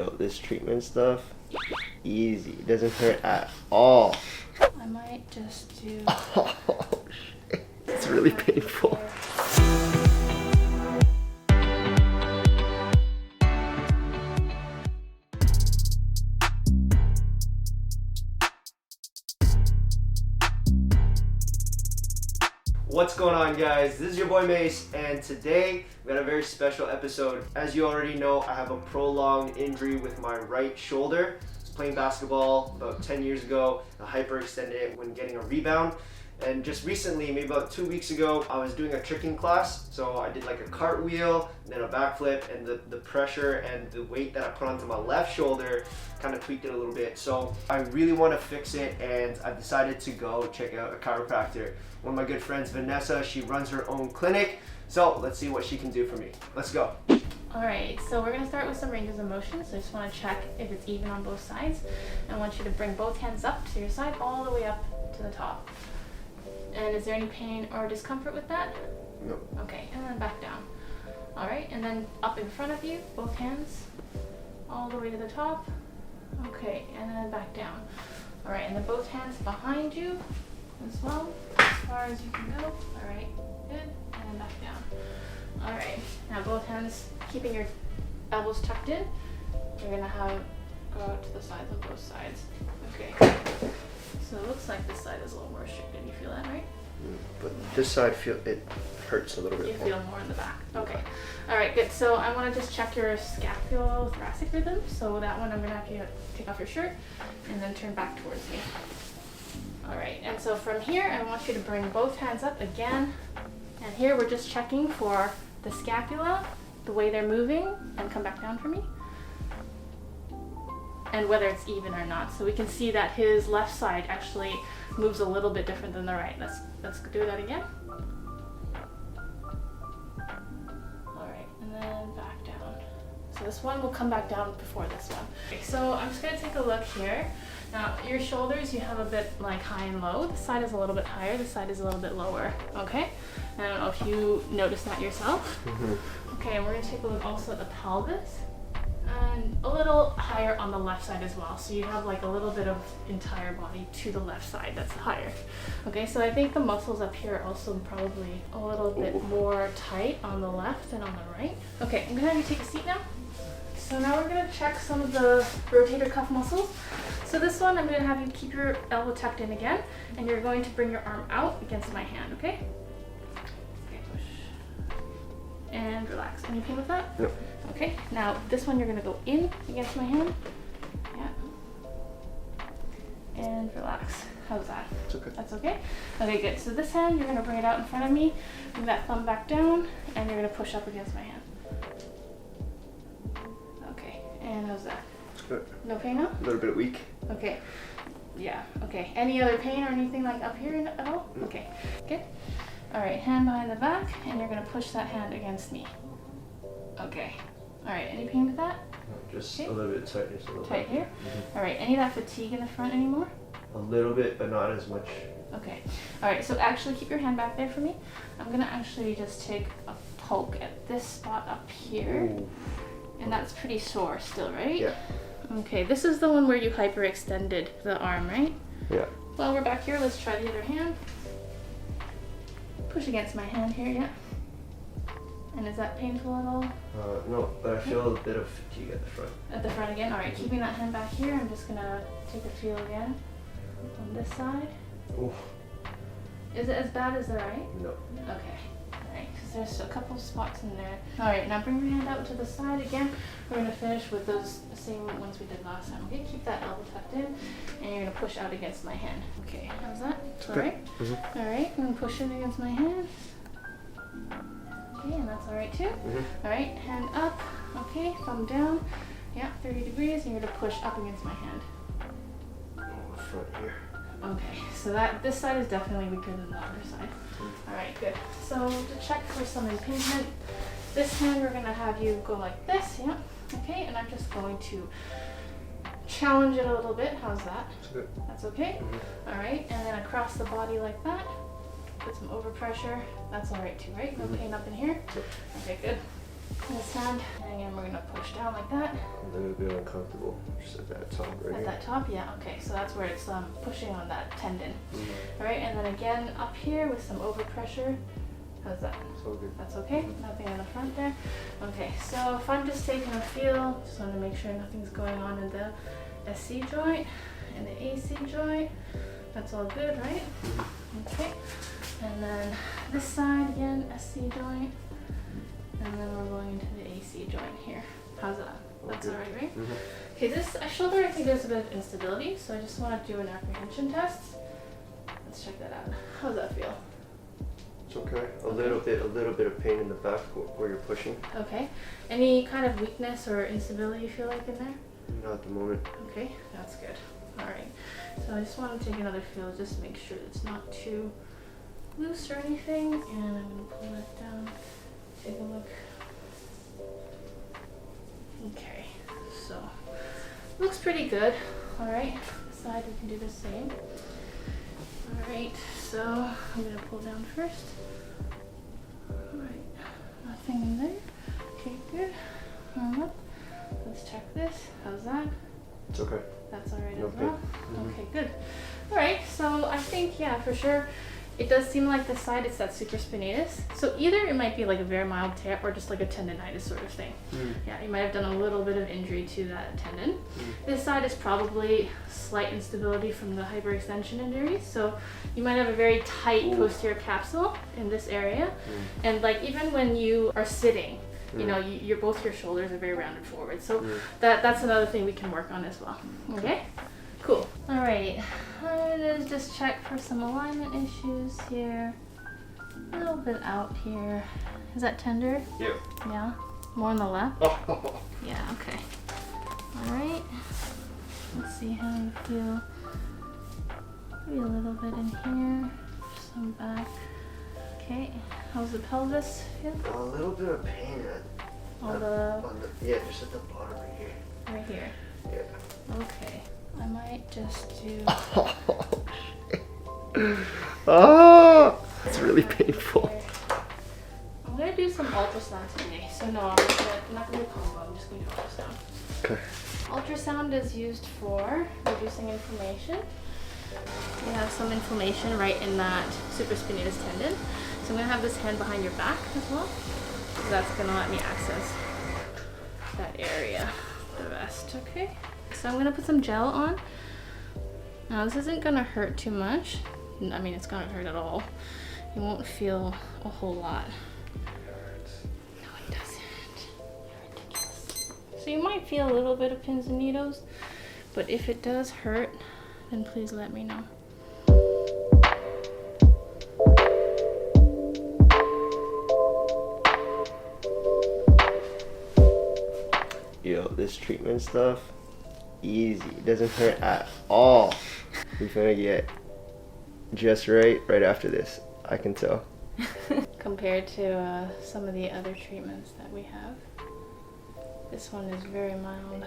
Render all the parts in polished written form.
Yo, this treatment stuff, easy. It doesn't hurt at all. I might just do... Oh, shit. It's really painful. What's going on, guys? This is your boy Mace, and today we got a very special episode. As you already know, I have a prolonged injury with my right shoulder. I was playing basketball about 10 years ago. I hyperextended it when getting a rebound. And just recently, maybe about 2 weeks ago, I was doing a tricking class. So I did like a cartwheel, then a backflip, and the pressure and the weight that I put onto my left shoulder kind of tweaked it a little bit. So I really want to fix it, and I decided to go check out a chiropractor. One of my good friends, Vanessa, she runs her own clinic. So let's see what she can do for me. Let's go. Alright, so we're going to start with some ranges of motion. So I just want to check if it's even on both sides. I want you to bring both hands up to your side, all the way up to the top. And is there any pain or discomfort with that? No. Okay, and then back down. Alright, and then up in front of you, both hands, all the way to the top. Okay, and then back down. Alright, and then both hands behind you as well, as far as you can go. Alright, good, and then back down. Alright, now both hands, keeping your elbows tucked in, you're gonna have go out to the sides on both sides. Okay, so it looks like this side is a little more restricted. You feel that, right? But this side, it hurts a little bit You more. feel more in the back. Okay. Alright, good. So I want to just check your scapulothoracic rhythm. So that one I'm going to have you take off your shirt and then turn back towards me. Alright, and so from here I want you to bring both hands up again. And here we're just checking for the scapula, the way they're moving, and come back down for me. And whether it's even or not. So we can see that his left side actually moves a little bit different than the right. Let's do that again. Alright, and then back down. So this one will come back down before this one. Okay, so I'm just going to take a look here. Now, your shoulders, you have a bit like high and low. This side is a little bit higher, this side is a little bit lower. Okay? I don't know if you noticed that yourself. Okay, and we're going to take a look also at the pelvis. And a little higher on the left side as well. So you have like a little bit of entire body to the left side that's higher. Okay, so I think the muscles up here are also probably a little bit more tight on the left than on the right. Okay, I'm gonna have you take a seat now. So now we're gonna check some of the rotator cuff muscles. So this one, I'm gonna have you keep your elbow tucked in again, and you're going to bring your arm out against my hand, okay? Okay, push. And relax. Any pain with that? No. Okay, now this one you're going to go in against my hand. Yeah. And relax. How's that? It's okay. That's okay? Okay, good. So this hand, you're going to bring it out in front of me, bring that thumb back down, and you're going to push up against my hand. Okay, and how's that? It's good. No pain now? A little bit weak. Okay. Yeah, okay. Any other pain or anything like up here at all? No. Okay, good. Alright, hand behind the back, and you're going to push that hand against me. Okay. Alright, any pain with that? Just Okay. a little bit tightness. Tight here? Alright, any of that fatigue in the front anymore? A little bit, but not as much. Okay. Alright, so actually keep your hand back there for me. I'm going to actually just take a poke at this spot up here. Ooh. And that's pretty sore still, right? Yeah. Okay, this is the one where you hyperextended the arm, right? Yeah. While we're back here, let's try the other hand. Push against my hand here, yeah. And is that painful at all? No, but I feel a bit of fatigue at the front. At the front again? Alright, keeping that hand back here, I'm just gonna take a feel again on this side. Oof. Is it as bad as the right? No. Okay. Alright, because there's a couple spots in there. Alright, now bring your hand out to the side again. We're gonna finish with those same ones we did last time. Okay, keep that elbow tucked in, and you're gonna push out against my hand. Okay, how's that? Alright? Alright, I'm gonna push it against my hand. Okay, and that's alright too. Alright, hand up. Okay, thumb down. Yeah, 30 degrees, and you're gonna push up against my hand. Front here. Okay, so this side is definitely weaker than the other side. Alright, good. So to check for some impingement, this hand we're gonna have you go like this, yeah? Okay, and I'm just going to challenge it a little bit. How's that? It's good. That's okay? Alright, and then across the body like that. Put some overpressure. That's alright too, right? No pain up in here? Okay, good. This hand, and again we're gonna push down like that. A little bit uncomfortable, just at that top right At here. that top, yeah, okay, so that's where it's pushing on that tendon. All right, and then again up here with some overpressure. How's that? So good. That's okay, nothing in the front there. Okay, so if I'm just taking a feel, just want to make sure nothing's going on in the SC joint and the AC joint. That's all good, right? Okay, and then this side again, SC joint, and then we're going into the AC joint here. How's that? That's all right, right? Okay, this shoulder, I think there's a bit of instability, so I just want to do an apprehension test. Let's check that out. How's that feel? It's okay. A little bit of pain in the back where you're pushing. Okay. Any kind of weakness or instability you feel like in there? Not at the moment. Okay, that's good. All right. So I just want to take another feel, just to make sure it's not too loose or anything. And I'm going to pull that down. Take a look. Okay. So looks pretty good. All right. This side we can do the same. All right. So I'm going to pull down first. All right. Nothing in there. Okay, good. Arm up. Let's check this. How's that? It's okay. That's all right No as pain. well? Okay, good. All right, so I think, yeah, for sure, it does seem like this side, it's that supraspinatus. So either it might be like a very mild tear or just like a tendonitis sort of thing. Yeah, you might have done a little bit of injury to that tendon. This side is probably slight instability from the hyperextension injuries. So you might have a very tight posterior capsule in this area. And like even when you are sitting, you know, both your shoulders are very rounded forward. So that's another thing we can work on as well. Okay? Cool. All right. Let's just check for some alignment issues here. A little bit out here. Is that tender? Yeah. Yeah? More on the left? Oh. Yeah, okay. All right. Let's see how you feel. Maybe a little bit in here. Some back. Okay. How's the pelvis feel? A little bit of pain yeah, just at the bottom right here. Right here. Yeah. Okay. I might just do. Oh, it's really painful. I'm gonna do some ultrasound today. So no, I'm not gonna do combo. I'm just gonna do ultrasound. Okay. Ultrasound is used for reducing inflammation. You have some inflammation right in that supraspinatus tendon. So I'm gonna have this hand behind your back as well. So that's gonna let me access that area the best. Okay. So I'm gonna put some gel on. Now this isn't gonna hurt too much. I mean, it's gonna hurt at all. You won't feel a whole lot. No, it doesn't. You're ridiculous. So you might feel a little bit of pins and needles, but if it does hurt, then please let me know. Yo, this treatment stuff, easy. It doesn't hurt at all. We're gonna get just right after this. I can tell. Compared to some of the other treatments that we have, this one is very mild.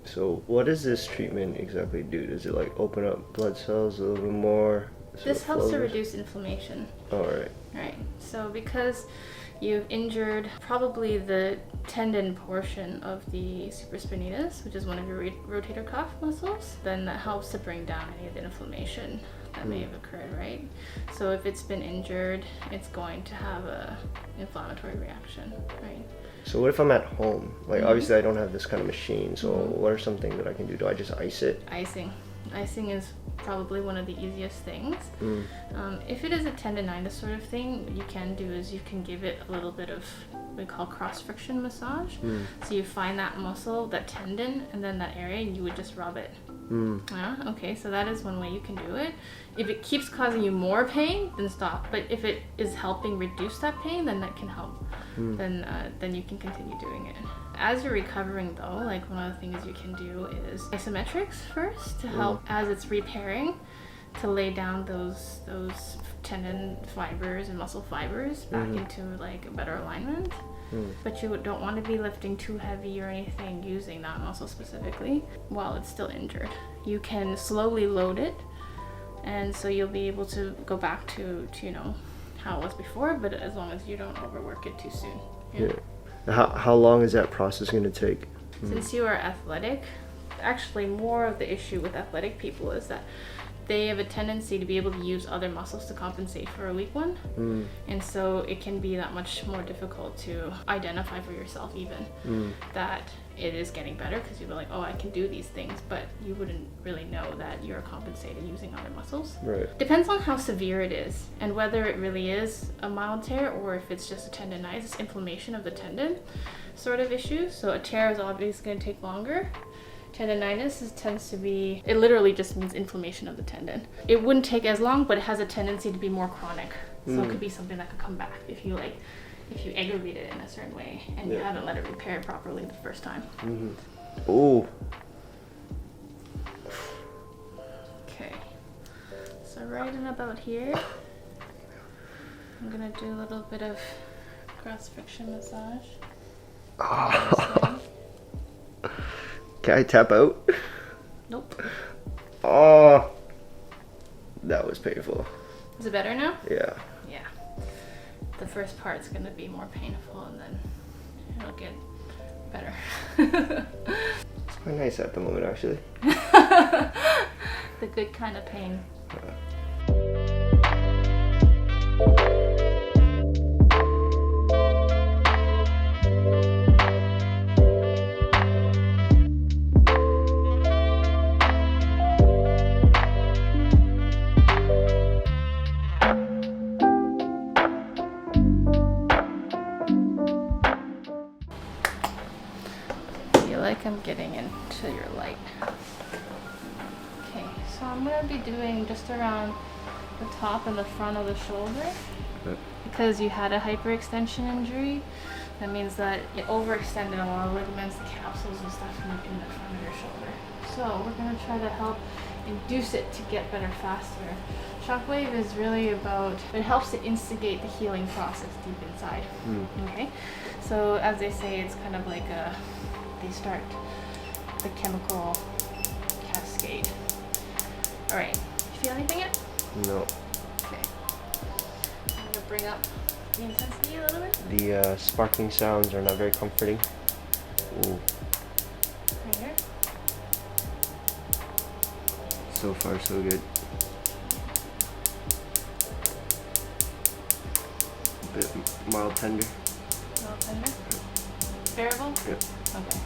So what does this treatment exactly do? Does it like open up blood cells a little bit more? This helps to reduce inflammation. Alright. Right. So because you've injured probably the tendon portion of the supraspinatus, which is one of your rotator cuff muscles, then that helps to bring down any of the inflammation that may have occurred, right? So if it's been injured, it's going to have a inflammatory reaction, right? So what if I'm at home? Like obviously I don't have this kind of machine, so what are some things that I can do? Do I just ice it? Icing. Icing is probably one of the easiest things. If it is a tendonitis sort of thing, what you can do is you can give it a little bit of what we call cross-friction massage. So you find that muscle, that tendon, and then that area, and you would just rub it. Yeah, okay, so that is one way you can do it. If it keeps causing you more pain, then stop. But if it is helping reduce that pain, then that can help. Then you can continue doing it. As you're recovering though, like one of the things you can do is isometrics first to help as it's repairing, to lay down those tendon fibers and muscle fibers back into like a better alignment. But you don't want to be lifting too heavy or anything using that muscle specifically while it's still injured. You can slowly load it, and so you'll be able to go back to you know how it was before, but as long as you don't overwork it too soon. Yeah. How long is that process going to take? Since you are athletic, actually more of the issue with athletic people is that they have a tendency to be able to use other muscles to compensate for a weak one. And so it can be that much more difficult to identify for yourself even that it is getting better, because you'll be like, oh, I can do these things, but you wouldn't really know that you're compensating using other muscles. Right. Depends on how severe it is and whether it really is a mild tear or if it's just a tendonitis, inflammation of the tendon sort of issue. So a tear is obviously going to take longer. Tendonitis tends to be, it literally just means inflammation of the tendon. It wouldn't take as long, but it has a tendency to be more chronic. So it could be something that could come back if you aggravate it in a certain way and you haven't let it repair properly the first time. Oh. Okay. So right in about here, I'm gonna do a little bit of cross friction massage. Can I tap out? Nope. Oh, that was painful. Is it better now? Yeah. Yeah. The first part's gonna be more painful and then it'll get better. It's quite nice at the moment, actually. The good kind of pain. I'm getting into your light. Okay, so I'm going to be doing just around the top and the front of the shoulder. Because you had a hyperextension injury, that means that it overextended a lot of ligaments, the capsules and stuff in the front of your shoulder. So we're going to try to help induce it to get better faster. Shockwave is really about, it helps to instigate the healing process deep inside. Okay, so as they say, it's kind of like they start the chemical cascade. All right, you feel anything yet? No. Okay. I'm gonna bring up the intensity a little bit. The sparkling sounds are not very comforting. Ooh. Right here. So far, so good. A bit mild tender. Mild tender. Bearable? Yep. Okay.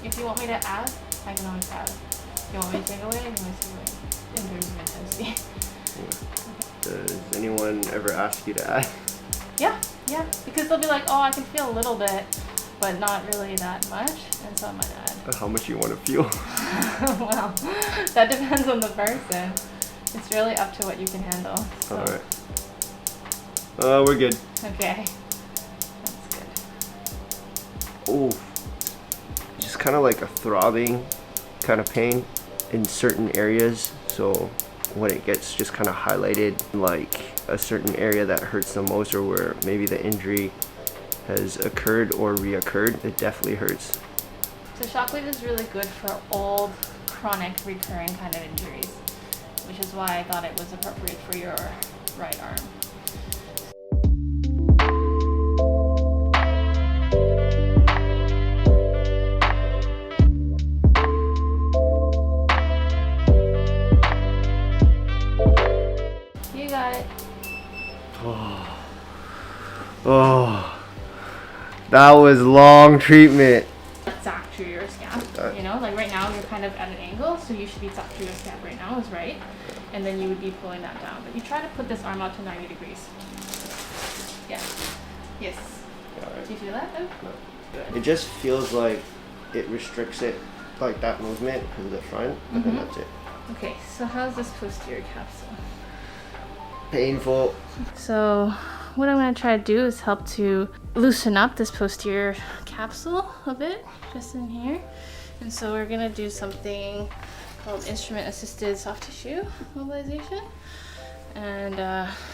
If you want me to add, I can always add. If you want me to take away, I can always take away. In terms of intensity. Does anyone ever ask you to add? Yeah. Because they'll be like, oh, I can feel a little bit, but not really that much, and so I might add. How much you want to feel? Well, that depends on the person. It's really up to what you can handle. So. Alright. We're good. Okay. That's good. Ooh. Just kind of like a throbbing kind of pain in certain areas. So when it gets just kind of highlighted, like a certain area that hurts the most, or where maybe the injury has occurred or reoccurred, it definitely hurts. So shockwave is really good for old, chronic, recurring kind of injuries, which is why I thought it was appropriate for your right arm. You got it. Oh, that was long treatment. Zack through your scap, you know, like right now you're kind of at an angle, so you should be zack through your scap right now is right, and then you would be pulling that down. But you try to put this arm out to 90 degrees. Yeah. Yes. Alright. Do you feel that? Oh. No. Good. It just feels like it restricts it, like that movement to the front, but then that's it. Okay, so how's this posterior capsule? Painful. So what I'm going to try to do is help to loosen up this posterior capsule a bit, just in here. And so we're going to do something called instrument assisted soft tissue mobilization. And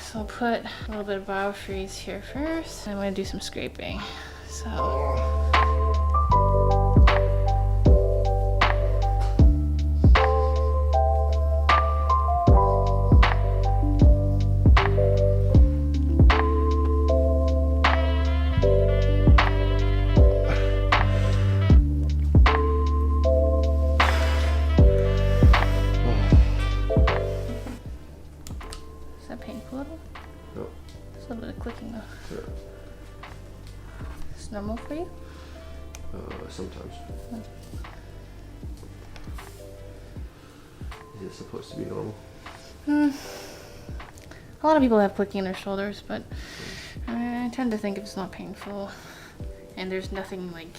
so I'll put a little bit of biofreeze here first. I'm going to do some scraping. So. supposed to be normal? A lot of people have clicking in their shoulders, but I tend to think it's not painful, and there's nothing like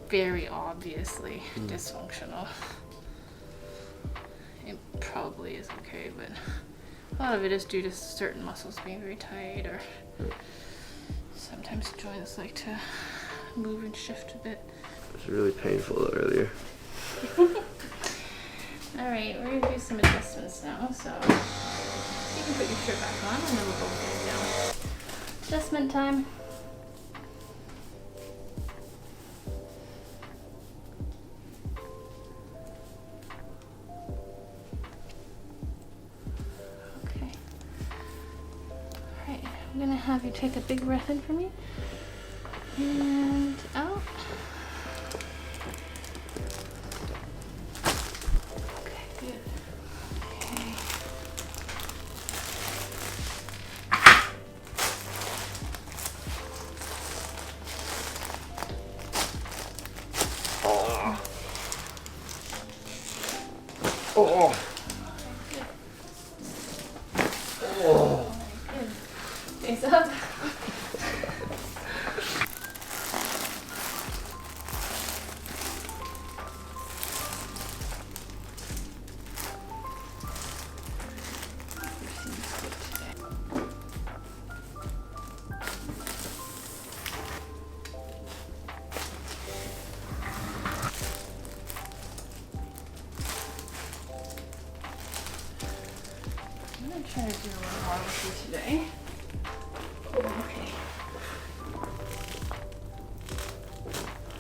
very obviously dysfunctional. It probably is okay, but a lot of it is due to certain muscles being very tight, or sometimes joints like to move and shift a bit. It was really painful earlier. Alright, we're gonna do some adjustments now, so you can put your shirt back on and then we'll both get it down. Adjustment time. Okay. Alright, I'm gonna have you take a big breath in for me. And out. Okay, good. Okay. Oh. Oh. Good. Oh. Good. Face up. I'm gonna try to do a little more with you today. Okay.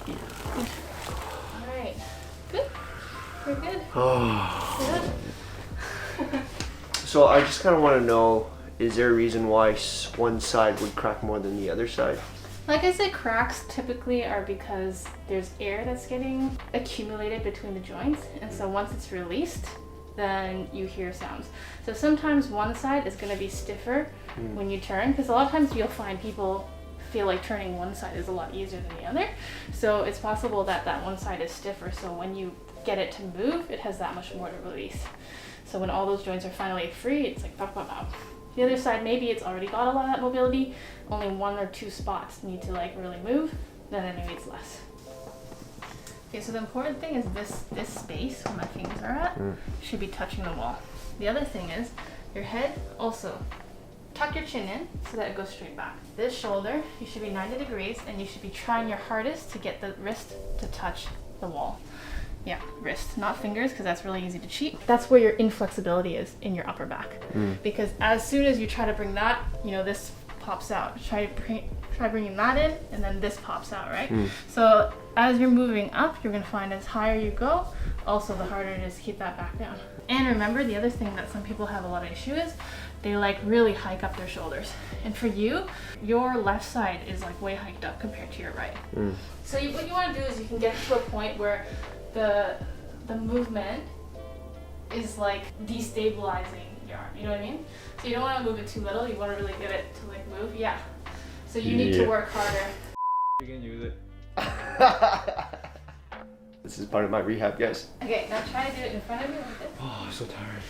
Good. Alright. Good. We're good. Oh. Good. So I just kind of want to know, is there a reason why one side would crack more than the other side? Like I said, cracks typically are because there's air that's getting accumulated between the joints, and so once it's released, then you hear sounds. So sometimes one side is going to be stiffer when you turn, because a lot of times you'll find people feel like turning one side is a lot easier than the other. So it's possible that that one side is stiffer, so when you get it to move, it has that much more to release. So when all those joints are finally free, it's like pop, pop, pop. The other side, maybe it's already got a lot of that mobility, only one or two spots need to like really move, then maybe it's less. Okay, so the important thing is this space where my fingers are at should be touching the wall. The other thing is your head also. Tuck your chin in so that it goes straight back. This shoulder, you should be 90 degrees and you should be trying your hardest to get the wrist to touch the wall. Yeah, wrist, not fingers, because that's really easy to cheat. That's where your inflexibility is in your upper back. Because as soon as you try to bring that, this pops out. Try bringing that in, and then this pops out, right? So as you're moving up, you're gonna find as higher you go, also the harder it is to keep that back down. And remember, the other thing that some people have a lot of issue is they like really hike up their shoulders. And for you, your left side is like way hiked up compared to your right. So what you want to do is you can get to a point where the movement is like destabilizing your arm. You know what I mean? So you don't want to move it too little. You want to really get it to like move. Yeah. So you need to work harder. You can use it. This is part of my rehab, guys. Okay, now try to do it in front of you like this. Oh, I'm so tired.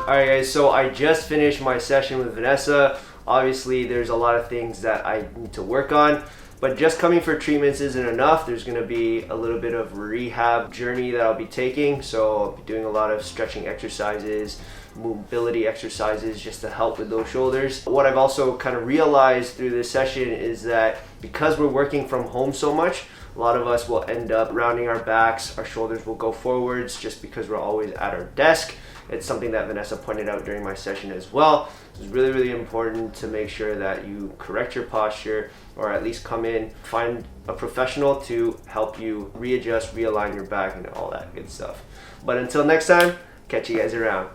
Alright guys, so I just finished my session with Vanessa. Obviously there's a lot of things that I need to work on, but just coming for treatments isn't enough. There's going to be a little bit of rehab journey that I'll be taking, so I'll be doing a lot of stretching exercises, mobility exercises just to help with those shoulders. What I've also kind of realized through this session is that because we're working from home so much, a lot of us will end up rounding our backs, our shoulders will go forwards just because we're always at our desk. It's something that Vanessa pointed out during my session as well. It's really, really important to make sure that you correct your posture, or at least come in, find a professional to help you readjust, realign your back and all that good stuff. But until next time, catch you guys around.